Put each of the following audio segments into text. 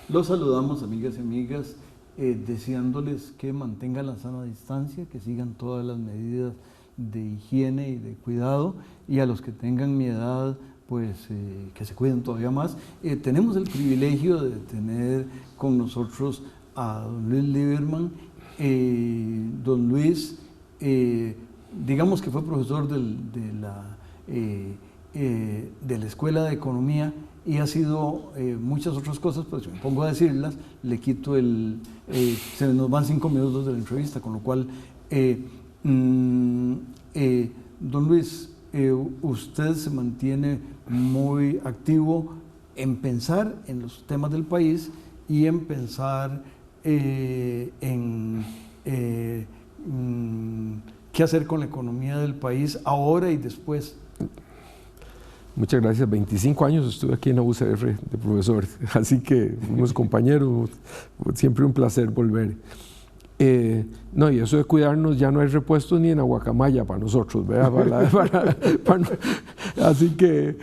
Los saludamos, amigas y amigas, deseándoles que mantengan la sana distancia, que sigan todas las medidas de higiene y de cuidado, y a los que tengan mi edad, pues que se cuiden todavía más. Tenemos el privilegio de tener con nosotros a don Luis Lieberman. Don Luis, digamos que fue profesor de la Escuela de Economía, y ha sido muchas otras cosas, pero si me pongo a decirlas, le quito se nos van 5 minutos de la entrevista, con lo cual, don Luis, usted se mantiene muy activo en pensar en los temas del país y en pensar en qué hacer con la economía del país ahora y después. Muchas gracias. 25 años estuve aquí en la UCR de profesor, así que fuimos compañeros, siempre un placer volver. No, y eso de cuidarnos, ya no hay repuestos ni en la guacamaya para nosotros, ¿verdad? Así que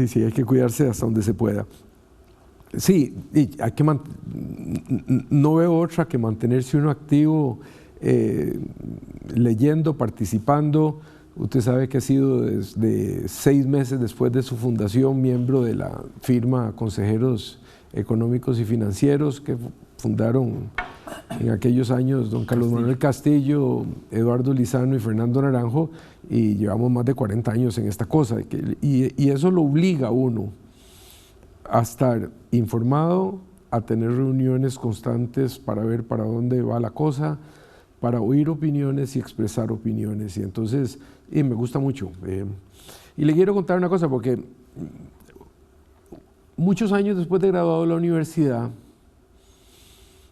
sí, hay que cuidarse hasta donde se pueda. Sí, hay que no veo otra que mantenerse uno activo, leyendo, participando. Usted sabe que ha sido desde 6 meses después de su fundación miembro de la firma Consejeros Económicos y Financieros que fundaron en aquellos años don Carlos Manuel Castillo, Eduardo Lizano y Fernando Naranjo, y llevamos más de 40 años en esta cosa, y eso lo obliga a uno a estar informado, a tener reuniones constantes para ver para dónde va la cosa, para oír opiniones y expresar opiniones, y entonces me gusta mucho. Y le quiero contar una cosa, porque muchos años después de graduado de la universidad,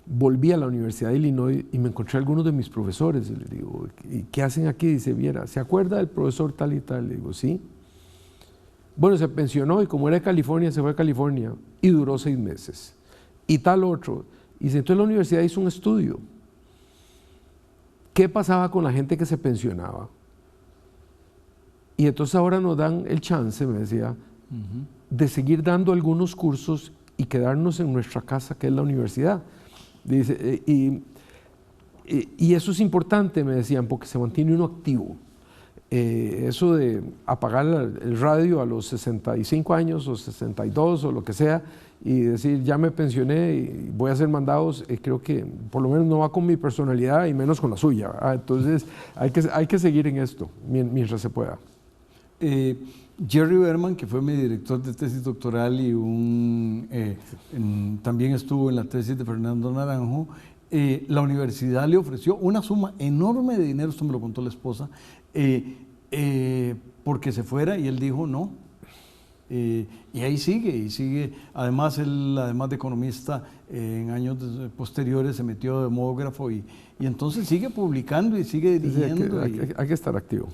volví a la Universidad de Illinois y me encontré a algunos de mis profesores, y les digo, ¿y qué hacen aquí? Dice, viera, ¿se acuerda del profesor tal y tal? Le digo, sí. Bueno, se pensionó y como era de California, se fue a California y duró 6 meses. Y tal otro. Y entonces la universidad hizo un estudio. ¿Qué pasaba con la gente que se pensionaba? Y entonces ahora nos dan el chance, me decía, de seguir dando algunos cursos y quedarnos en nuestra casa, que es la universidad. Dice, y eso es importante, me decían, porque se mantiene uno activo. Eso de apagar el radio a los 65 años o 62 o lo que sea y decir ya me pensioné y voy a hacer mandados, creo que por lo menos no va con mi personalidad y menos con la suya, ¿verdad? Entonces hay que seguir en esto mientras se pueda. Jerry Berman, que fue mi director de tesis doctoral y también estuvo en la tesis de Fernando Naranjo, la universidad le ofreció una suma enorme de dinero, esto me lo contó la esposa, porque se fuera, y él dijo no. Y ahí sigue, además él, además de economista, en años posteriores se metió de demógrafo y entonces sigue publicando y sigue dirigiendo. Sí, hay que estar activo.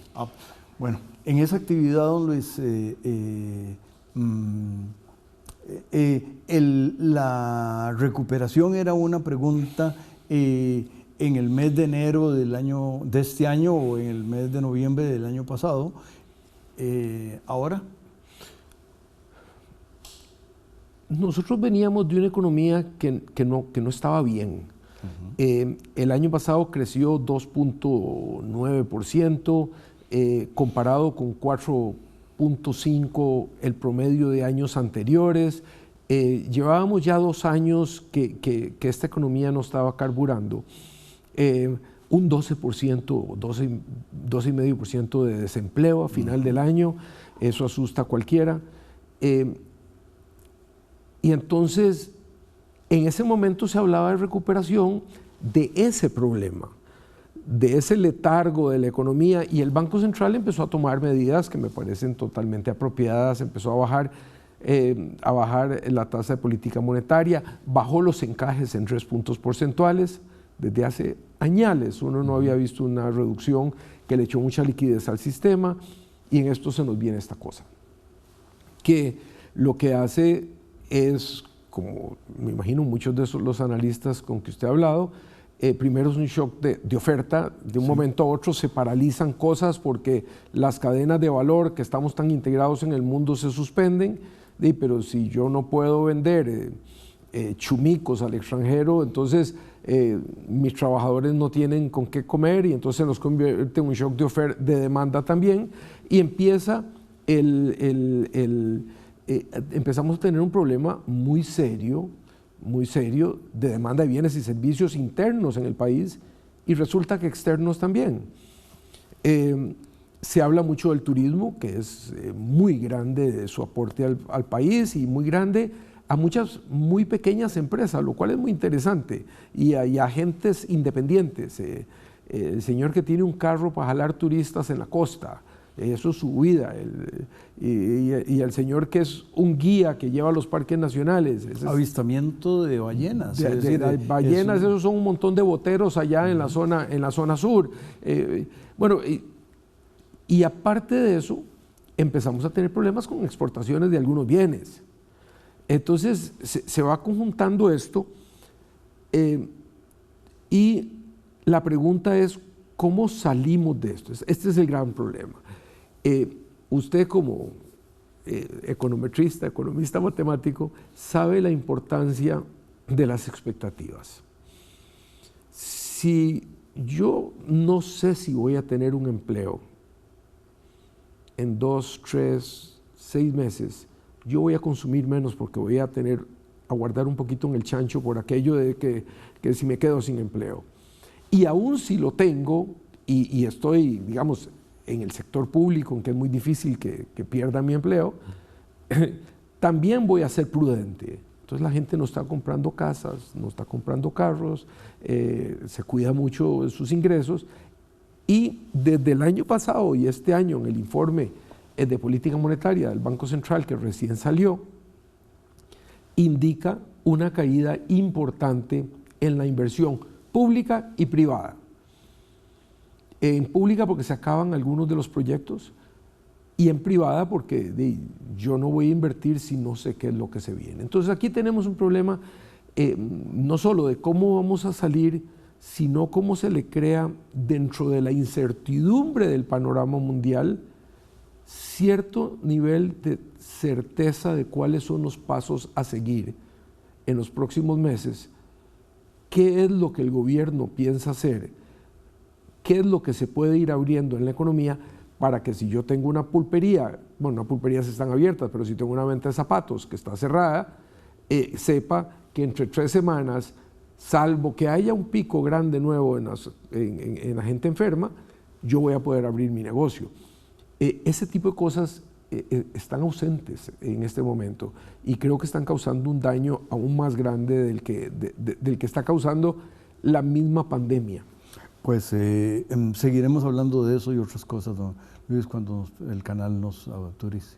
Bueno, en esa actividad, don Luis, la recuperación era una pregunta en el mes de enero de este año o en el mes de noviembre del año pasado. Ahora, nosotros veníamos de una economía que no estaba bien. El año pasado creció 2.9%, comparado con 4.5% el promedio de años anteriores. Llevábamos ya 2 años que esta economía no estaba carburando. Un 12%, 12,5% de desempleo a final del año, eso asusta a cualquiera. Y entonces, en ese momento se hablaba de recuperación de ese problema, de ese letargo de la economía, y el Banco Central empezó a tomar medidas que me parecen totalmente apropiadas, empezó a bajar la tasa de política monetaria, bajó los encajes en 3 puntos porcentuales, desde hace años uno no había visto una reducción que le echó mucha liquidez al sistema, y en esto se nos viene esta cosa, que lo que hace es, como me imagino muchos de los analistas con que usted ha hablado, primero es un shock de oferta, de un momento a otro se paralizan cosas porque las cadenas de valor que estamos tan integrados en el mundo se suspenden, pero si yo no puedo vender chumicos al extranjero, entonces mis trabajadores no tienen con qué comer, y entonces nos convierte en un shock de demanda también, y empieza empezamos a tener un problema muy serio de demanda de bienes y servicios internos en el país, y resulta que externos también. Se habla mucho del turismo, que es muy grande de su aporte al país, y muy grande a muchas muy pequeñas empresas, lo cual es muy interesante, y a agentes independientes. El señor que tiene un carro para jalar turistas en la costa, eso es su vida, y el señor que es un guía que lleva a los parques nacionales. Avistamiento de ballenas. Ballenas, esos son un montón de boteros allá en la zona sur. Bueno, y aparte de eso, empezamos a tener problemas con exportaciones de algunos bienes. Entonces se va conjuntando esto, y la pregunta es, ¿cómo salimos de esto? Este es el gran problema. Usted como economista matemático, sabe la importancia de las expectativas. Si yo no sé si voy a tener un empleo en 2, 3, 6 meses, yo voy a consumir menos porque voy a guardar un poquito en el chancho por aquello de que si me quedo sin empleo. Y aún si lo tengo y estoy, digamos, en el sector público, en que es muy difícil que pierda mi empleo, también voy a ser prudente. Entonces la gente no está comprando casas, no está comprando carros, se cuida mucho de sus ingresos, y desde el año pasado y este año, en el informe de política monetaria del Banco Central que recién salió, indica una caída importante en la inversión pública y privada. En pública porque se acaban algunos de los proyectos, y en privada porque yo no voy a invertir si no sé qué es lo que se viene. Entonces aquí tenemos un problema no solo de cómo vamos a salir, sino cómo se le crea dentro de la incertidumbre del panorama mundial cierto nivel de certeza de cuáles son los pasos a seguir en los próximos meses, qué es lo que el gobierno piensa hacer, qué es lo que se puede ir abriendo en la economía para que si yo tengo una pulpería, bueno, las pulperías están abiertas, pero si tengo una venta de zapatos que está cerrada, sepa que entre 3 semanas, salvo que haya un pico grande nuevo en la gente enferma, yo voy a poder abrir mi negocio. Ese tipo de cosas están ausentes en este momento, y creo que están causando un daño aún más grande del que está causando la misma pandemia. Pues seguiremos hablando de eso y otras cosas, don Luis, cuando el canal nos autorice.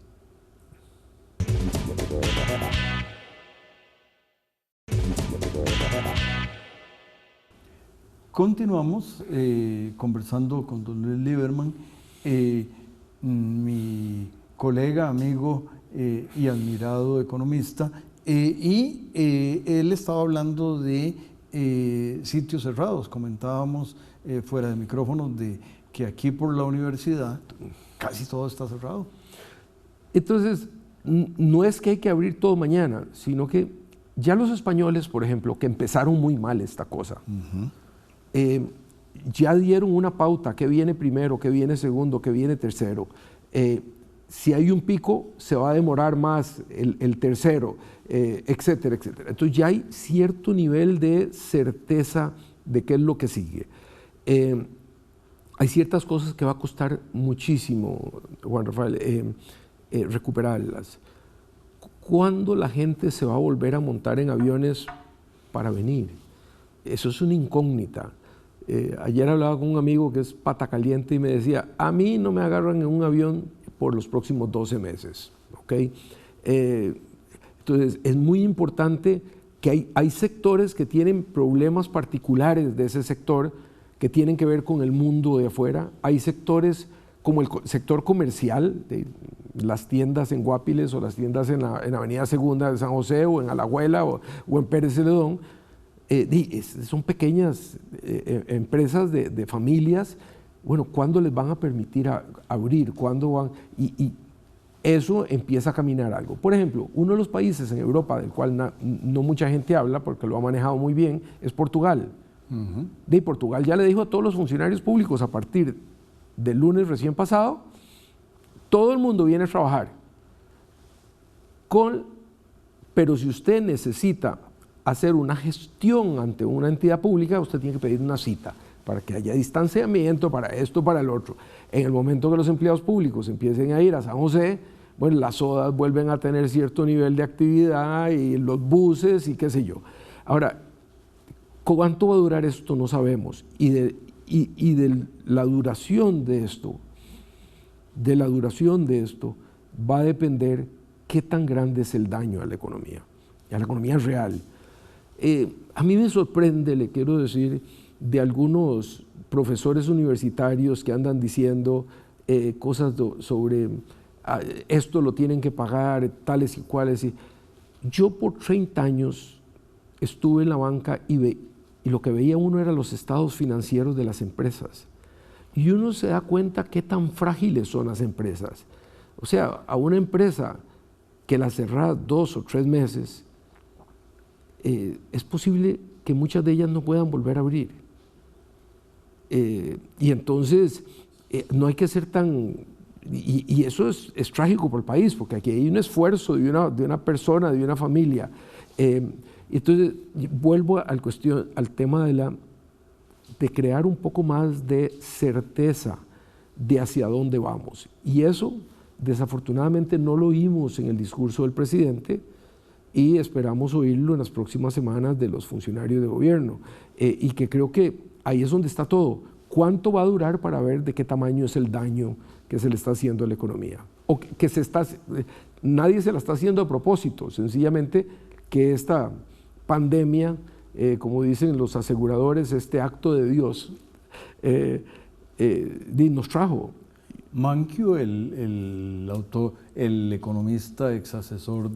Continuamos conversando con don Luis Lieberman, mi colega, amigo y admirado economista, y él estaba hablando de sitios cerrados. Comentábamos fuera de micrófonos de que aquí por la universidad casi todo está cerrado. Entonces, no es que hay que abrir todo mañana, sino que ya los españoles, por ejemplo, que empezaron muy mal esta cosa, ya dieron una pauta, que viene primero, que viene segundo, que viene tercero. Si hay un pico, se va a demorar más el tercero, etcétera, etcétera. Entonces ya hay cierto nivel de certeza de qué es lo que sigue. Hay ciertas cosas que va a costar muchísimo, Juan Rafael, recuperarlas. ¿Cuándo la gente se va a volver a montar en aviones para venir? Eso es una incógnita. Ayer hablaba con un amigo que es pata caliente y me decía, a mí no me agarran en un avión por los próximos 12 meses. ¿Okay? Entonces es muy importante que hay sectores que tienen problemas particulares de ese sector que tienen que ver con el mundo de afuera. Hay sectores como el sector comercial, de las tiendas en Guapiles o las tiendas en la Avenida Segunda de San José o en Alajuela o en Pérez Celedón. Son pequeñas empresas de familias. Bueno, ¿cuándo les van a permitir abrir? ¿Cuándo van? Y eso empieza a caminar algo. Por ejemplo, uno de los países en Europa del cual no mucha gente habla porque lo ha manejado muy bien es Portugal. Portugal ya le dijo a todos los funcionarios públicos a partir del lunes recién pasado, todo el mundo viene a trabajar. Pero si usted necesita hacer una gestión ante una entidad pública, usted tiene que pedir una cita para que haya distanciamiento, para esto, para el otro. En el momento que los empleados públicos empiecen a ir a San José, bueno, las sodas vuelven a tener cierto nivel de actividad y los buses y qué sé yo. Ahora, ¿cuánto va a durar esto? No sabemos. Y de la duración de esto, va a depender qué tan grande es el daño a la economía real. A mí me sorprende, le quiero decir, de algunos profesores universitarios que andan diciendo cosas sobre esto lo tienen que pagar tales y cuales. Yo por 30 años estuve en la banca y lo que veía uno era los estados financieros de las empresas. Y uno se da cuenta qué tan frágiles son las empresas. O sea, a una empresa que la cerrás 2 o 3 meses, es posible que muchas de ellas no puedan volver a abrir. Y entonces no hay que ser tan... Y eso es trágico para el país, porque aquí hay un esfuerzo de una persona, de una familia. Entonces vuelvo al tema de crear un poco más de certeza de hacia dónde vamos. Y eso desafortunadamente no lo oímos en el discurso del presidente y esperamos oírlo en las próximas semanas de los funcionarios de gobierno. Y que creo que ahí es donde está todo. ¿Cuánto va a durar para ver de qué tamaño es el daño que se le está haciendo a la economía? O nadie se la está haciendo a propósito, sencillamente que esta pandemia, como dicen los aseguradores, este acto de Dios, nos trajo. Mankiw, el economista ex asesor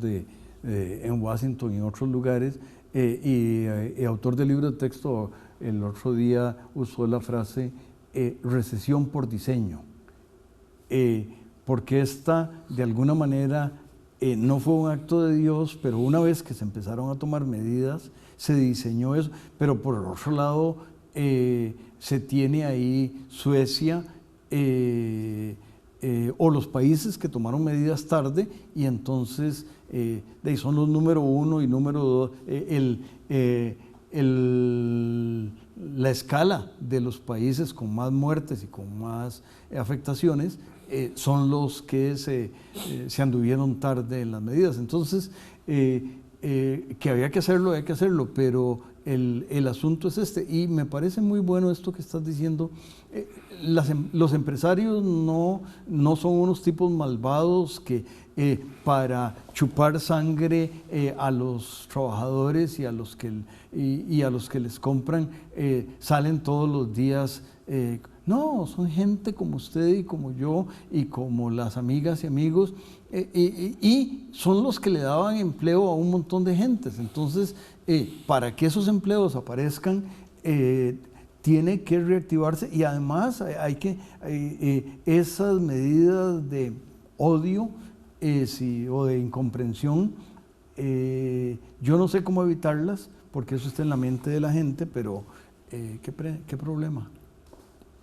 en Washington y en otros lugares, y autor del libro de texto, el otro día usó la frase recesión por diseño, porque esta de alguna manera no fue un acto de Dios, pero una vez que se empezaron a tomar medidas, se diseñó eso. Pero por el otro lado, se tiene ahí Suecia, o los países que tomaron medidas tarde, y entonces son los número 1 y número 2, la escala de los países con más muertes y con más afectaciones son los que se anduvieron tarde en las medidas. Entonces, que había que hacerlo, pero el asunto es este, y me parece muy bueno esto que estás diciendo. Los empresarios no son unos tipos malvados que para chupar sangre a los trabajadores y a los que les compran salen todos los días. No, son gente como usted y como yo y como las amigas y amigos, y son los que le daban empleo a un montón de gentes. Entonces, para que esos empleos aparezcan, tiene que reactivarse, y además hay que esas medidas de odio o de incomprensión, yo no sé cómo evitarlas, porque eso está en la mente de la gente, pero ¿qué problema?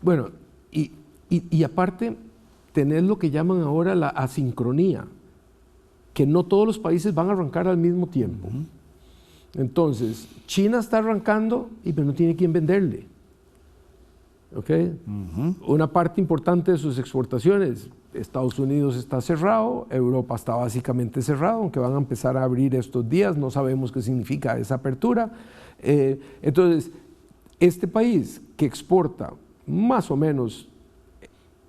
Bueno, y aparte, tener lo que llaman ahora la asincronía, que no todos los países van a arrancar al mismo tiempo. Entonces, China está arrancando, pero no tiene quien venderle. ¿Okay? Una parte importante de sus exportaciones, Estados Unidos está cerrado, Europa está básicamente cerrado, aunque van a empezar a abrir estos días, no sabemos qué significa esa apertura. Entonces, este país que exporta más o menos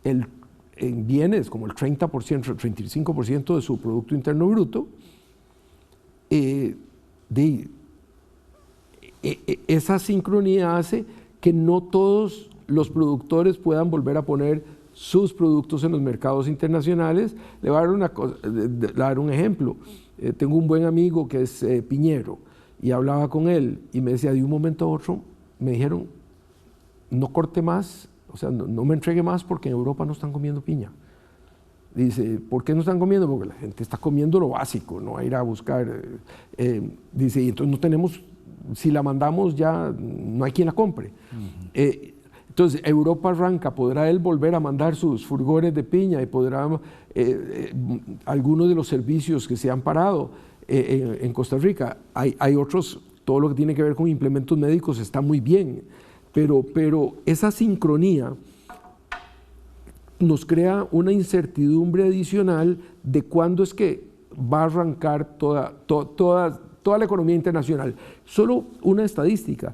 en bienes como el 30%, 35% de su Producto Interno Bruto, esa sincronía hace que no todos los productores puedan volver a poner sus productos en los mercados internacionales. Le voy a dar un ejemplo. Tengo un buen amigo que es piñero, y hablaba con él y me decía, de un momento a otro, me dijeron, no corte más, o sea, no me entregue más porque en Europa no están comiendo piña. Dice, ¿por qué no están comiendo? Porque la gente está comiendo lo básico, no va a ir a buscar. Dice, y entonces no tenemos, si la mandamos ya no hay quien la compre. Entonces Europa arranca, podrá él volver a mandar sus furgones de piña y podrá algunos de los servicios que se han parado en Costa Rica. Hay otros, todo lo que tiene que ver con implementos médicos está muy bien, pero esa sincronía nos crea una incertidumbre adicional de cuándo es que va a arrancar toda la economía internacional. Solo una estadística,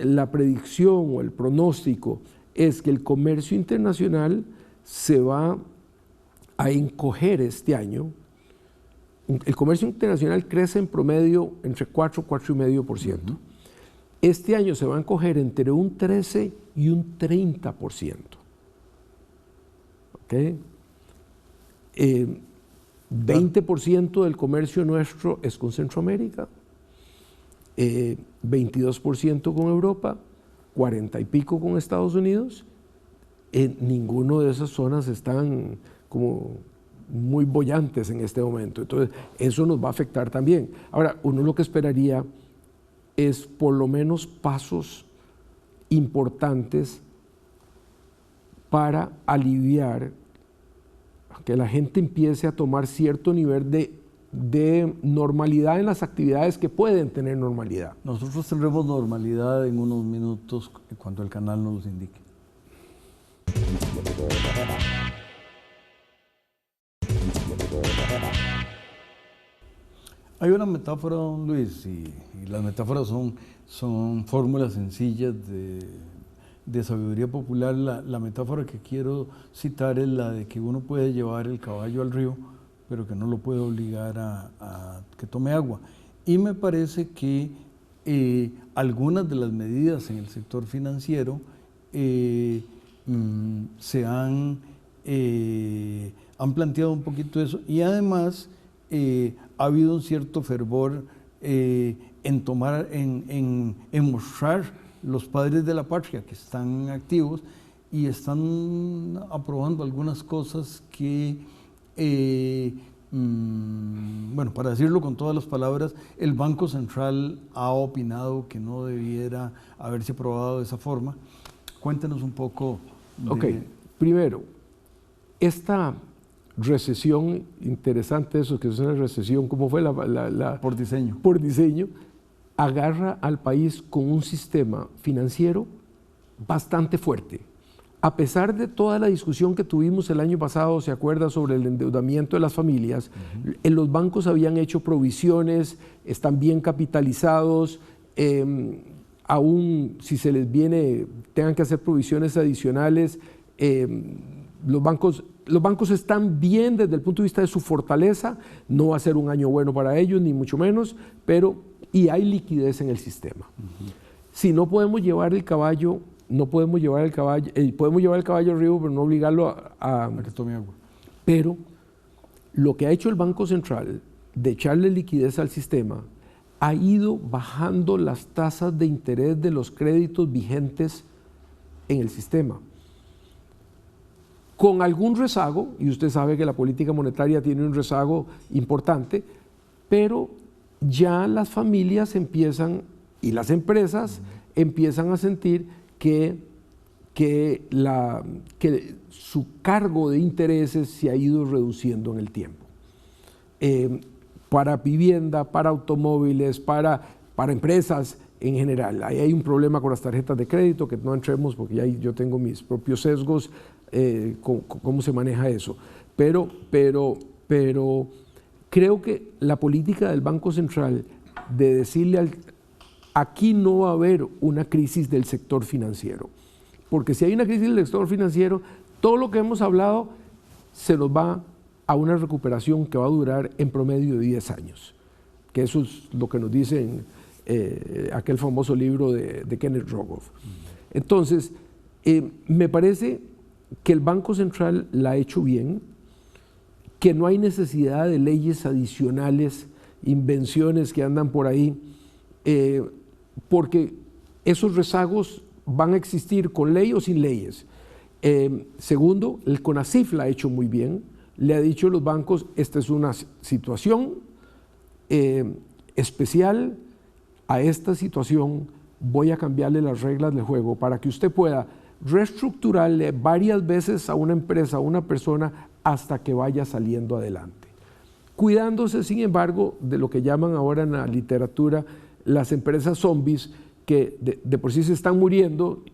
la predicción o el pronóstico es que el comercio internacional se va a encoger este año. El comercio internacional crece en promedio entre 4 y 4,5%. Este año se va a encoger entre un 13 y un 30%. ¿Okay? 20% del comercio nuestro es con Centroamérica, 22% con Europa, 40 y pico con Estados Unidos. Ninguno de esas zonas están como muy bollantes en este momento. Entonces, eso nos va a afectar también. Ahora, uno lo que esperaría es por lo menos pasos importantes para aliviar, que la gente empiece a tomar cierto nivel de normalidad en las actividades que pueden tener normalidad. Nosotros tendremos normalidad en unos minutos cuando el canal nos los indique. Hay una metáfora, don Luis, y las metáforas son fórmulas sencillas de sabiduría popular. La metáfora que quiero citar es la de que uno puede llevar el caballo al río, pero que no lo puede obligar a que tome agua. Y me parece que algunas de las medidas en el sector financiero se han planteado un poquito eso, y además ha habido un cierto fervor en mostrar los padres de la patria que están activos y están aprobando algunas cosas que, bueno, para decirlo con todas las palabras, el Banco Central ha opinado que no debiera haberse aprobado de esa forma. Cuéntenos un poco. Ok, primero, esta recesión, interesante eso, que es una recesión, ¿cómo fue por diseño? Por diseño, agarra al país con un sistema financiero bastante fuerte. A pesar de toda la discusión que tuvimos el año pasado, ¿se acuerda?, sobre el endeudamiento de las familias, en los bancos habían hecho provisiones, están bien capitalizados, aún si se les viene, tengan que hacer provisiones adicionales, los bancos están bien desde el punto de vista de su fortaleza. No va a ser un año bueno para ellos, ni mucho menos, y hay liquidez en el sistema. Si no podemos llevar el caballo, podemos llevar el caballo al río, pero no obligarlo a que tome agua. Pero lo que ha hecho el Banco Central de echarle liquidez al sistema ha ido bajando las tasas de interés de los créditos vigentes en el sistema, con algún rezago, y usted sabe que la política monetaria tiene un rezago importante, pero ya las familias empiezan, y las empresas empiezan a sentir que su cargo de intereses se ha ido reduciendo en el tiempo. Para vivienda, para automóviles, para empresas en general. Ahí hay un problema con las tarjetas de crédito, que no entremos porque ya yo tengo mis propios sesgos, cómo se maneja eso. Pero creo que la política del Banco Central de decirle aquí no va a haber una crisis del sector financiero, porque si hay una crisis del sector financiero, todo lo que hemos hablado se nos va a una recuperación que va a durar en promedio de 10 años, que eso es lo que nos dicen aquel famoso libro de Kenneth Rogoff. Entonces, me parece que el Banco Central la ha hecho bien, que no hay necesidad de leyes adicionales, invenciones que andan por ahí, porque esos rezagos van a existir con ley o sin leyes. Segundo, el CONACYF la ha hecho muy bien, le ha dicho a los bancos, esta es una situación especial, a esta situación voy a cambiarle las reglas del juego para que usted pueda reestructurarle varias veces a una empresa, a una persona, hasta que vaya saliendo adelante. Cuidándose, sin embargo, de lo que llaman ahora en la literatura las empresas zombies, que de por sí se están muriendo.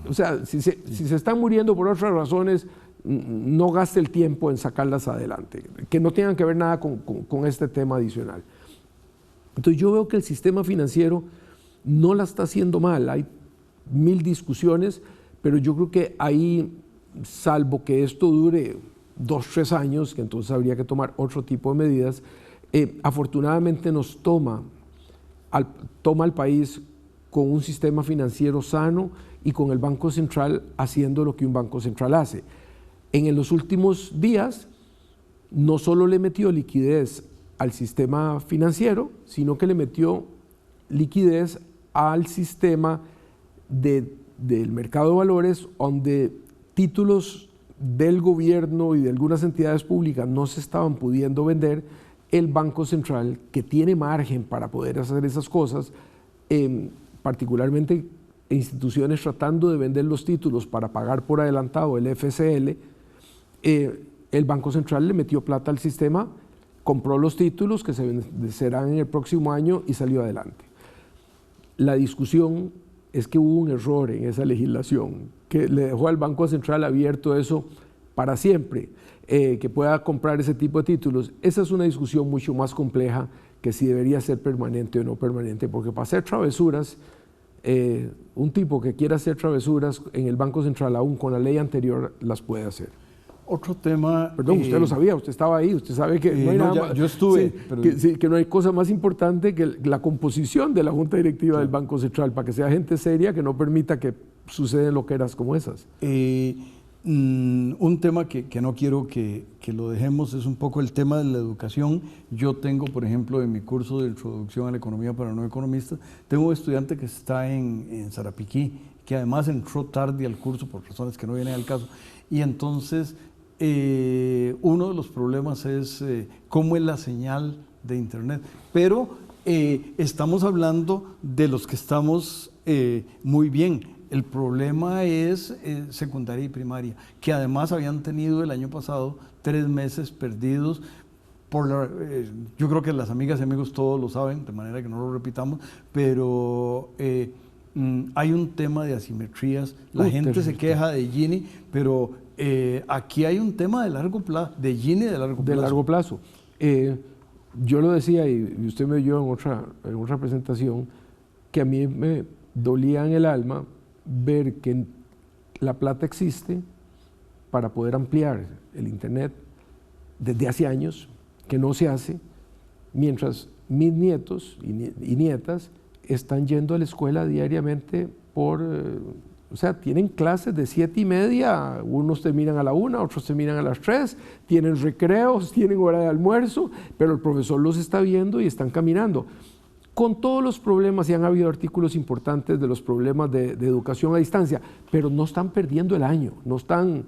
O sea, si se están muriendo por otras razones, no gaste el tiempo en sacarlas adelante, que no tengan que ver nada con este tema adicional. Entonces yo veo que el sistema financiero no la está haciendo mal, hay mil discusiones, pero yo creo que ahí, salvo que esto dure 2 o 3 años, que entonces habría que tomar otro tipo de medidas, afortunadamente nos toma al país con un sistema financiero sano y con el Banco Central haciendo lo que un Banco Central hace. En los últimos días no solo le metió liquidez al sistema financiero, sino que le metió liquidez al sistema del mercado de valores, donde títulos del gobierno y de algunas entidades públicas no se estaban pudiendo vender. El Banco Central, que tiene margen para poder hacer esas cosas, particularmente instituciones tratando de vender los títulos para pagar por adelantado el FCL, el Banco Central le metió plata al sistema, compró los títulos que se vencerán en el próximo año y salió adelante. La discusión es que hubo un error en esa legislación que le dejó al Banco Central abierto eso para siempre, que pueda comprar ese tipo de títulos. Esa es una discusión mucho más compleja, que si debería ser permanente o no permanente, porque para hacer travesuras, un tipo que quiera hacer travesuras en el Banco Central, aún con la ley anterior, las puede hacer. Otro tema... Perdón, usted lo sabía, usted estaba ahí, usted sabe que no hay nada más, yo estuve. Sí, pero... que no hay cosa más importante que la composición de la Junta Directiva del Banco Central, para que sea gente seria que no permita que sucedan loqueras como esas. Un tema que no quiero que lo dejemos es un poco el tema de la educación. Yo tengo, por ejemplo, en mi curso de Introducción a la Economía para no economistas, tengo un estudiante que está en Sarapiquí, que además entró tarde al curso por razones que no vienen al caso. Y entonces, uno de los problemas es cómo es la señal de Internet. Pero estamos hablando de los que estamos muy bien. El problema es secundaria y primaria, que además habían tenido el año pasado 3 meses perdidos por yo creo que las amigas y amigos todos lo saben, de manera que no lo repitamos, pero hay un tema de asimetrías. La gente se queja de Gini, pero aquí hay un tema de largo plazo, de Gini de largo plazo. De largo plazo. Yo lo decía, y usted me oyó en otra presentación, que a mí me dolía en el alma ver que la plata existe para poder ampliar el Internet desde hace años, que no se hace, mientras mis nietos y nietas están yendo a la escuela diariamente o sea, tienen clases de 7:30, unos terminan a la 1, otros terminan a las 3, tienen recreos, tienen hora de almuerzo, pero el profesor los está viendo y están caminando. Con todos los problemas, y han habido artículos importantes de los problemas de educación a distancia, pero no están perdiendo el año, no están...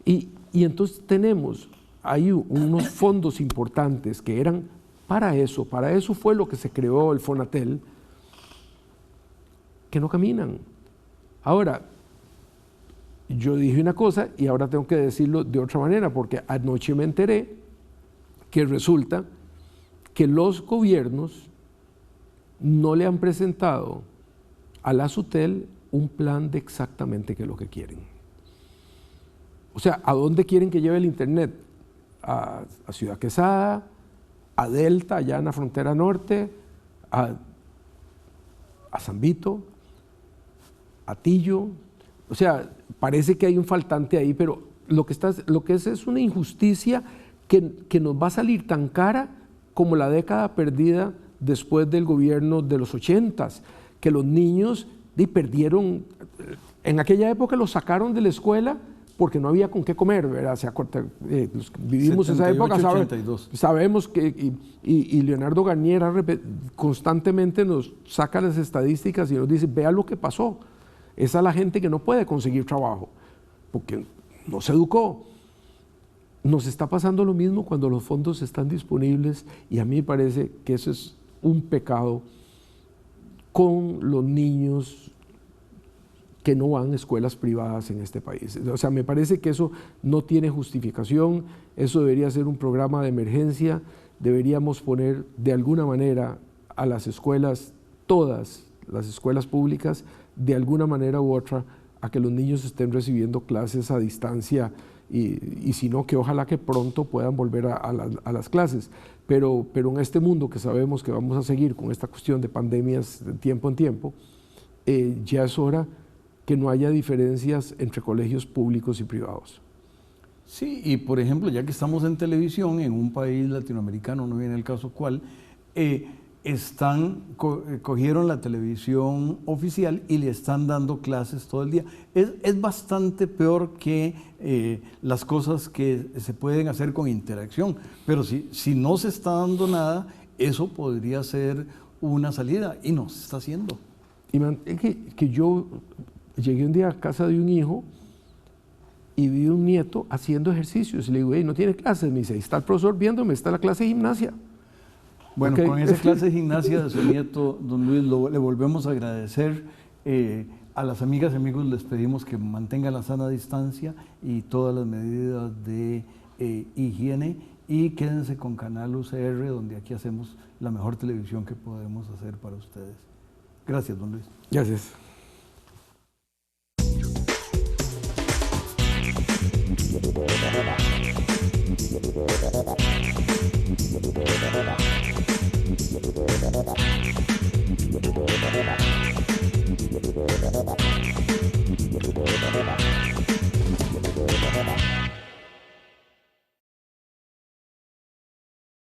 Y entonces tenemos ahí unos fondos importantes que eran para eso fue lo que se creó el Fonatel, que no caminan. Ahora, yo dije una cosa y ahora tengo que decirlo de otra manera, porque anoche me enteré que resulta que los gobiernos no le han presentado a la SUTEL un plan de exactamente qué es lo que quieren. O sea, ¿a dónde quieren que lleve el Internet? A Ciudad Quesada, a Delta, allá en la frontera norte, a San Vito, a Tillo. O sea, parece que hay un faltante ahí, pero lo que es una injusticia que nos va a salir tan cara como la década perdida después del gobierno de los 80s, que los niños perdieron, en aquella época los sacaron de la escuela porque no había con qué comer, ¿verdad? Los que vivimos 78, esa época sabemos que, y Leonardo Garnier constantemente nos saca las estadísticas y nos dice, vea lo que pasó, esa es la gente que no puede conseguir trabajo, porque no se educó. Nos está pasando lo mismo cuando los fondos están disponibles, y a mí me parece que eso es un pecado con los niños que no van a escuelas privadas en este país. O sea, me parece que eso no tiene justificación, eso debería ser un programa de emergencia, deberíamos poner de alguna manera a las escuelas, todas las escuelas públicas, de alguna manera u otra, a que los niños estén recibiendo clases a distancia, y si no, que ojalá que pronto puedan volver a las clases. Pero en este mundo que sabemos que vamos a seguir con esta cuestión de pandemias de tiempo en tiempo, ya es hora que no haya diferencias entre colegios públicos y privados. Sí, y por ejemplo, ya que estamos en televisión, en un país latinoamericano, no viene el caso cuál, cogieron la televisión oficial y le están dando clases todo el día. Es bastante peor que las cosas que se pueden hacer con interacción, pero si no se está dando nada, eso podría ser una salida, y no se está haciendo. Y es que yo llegué un día a casa de un hijo y vi un nieto haciendo ejercicios, y le digo, hey, ¿no tiene clases? Me dice, ahí está el profesor viéndome, está la clase de gimnasia. Bueno, okay. Con esa clase de gimnasia de su nieto, don Luis, le volvemos a agradecer. A las amigas y amigos les pedimos que mantengan la sana distancia y todas las medidas de higiene, y quédense con Canal UCR, donde aquí hacemos la mejor televisión que podemos hacer para ustedes. Gracias, don Luis. Gracias.